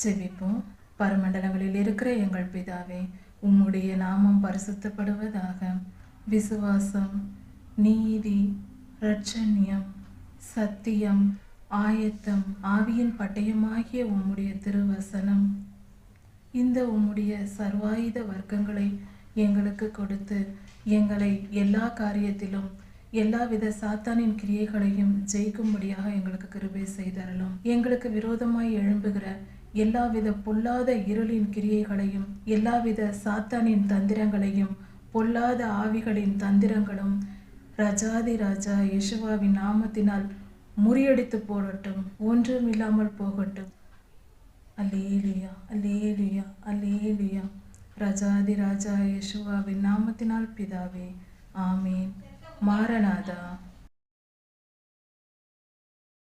ஜெபிப்போம். பரமண்டலங்களில் இருக்கிற எங்கள் பிதாவே, உம்முடைய நாமம் பரிசுத்தப்படுவதாக. விசுவாசம், நீதி, இரட்சண்யம், சத்தியம், ஆயத்தம், ஆவியின் பட்டயமாகிய உம்முடைய திருவசனம், இந்த உம்முடைய சர்வாயுத வர்க்கங்களை எங்களுக்கு கொடுத்து எங்களை எல்லா காரியத்திலும் எல்லாவித சாத்தானின் கிரியைகளையும் ஜெயிக்கும்படியாக எங்களுக்கு கிருபை செய்தரலும். எங்களுக்கு விரோதமாய் எழும்புகிற எல்லாவித பொல்லாத இருளின் கிரியைகளையும் எல்லாவித சாத்தானின் தந்திரங்களையும் பொல்லாத ஆவிகளின் தந்திரங்களும் ராஜாதி ராஜா யேசுவாவின் நாமத்தினால் முறியடித்து போடட்டும், ஒன்றும் இல்லாமல் போகட்டும். அல்லேலூயா, அல்லேலூயா, அல்லேலூயா. ராஜாதி ராஜா யேசுவாவின் நாமத்தினால் பிதாவே, ஆமீன். மாரநாதா.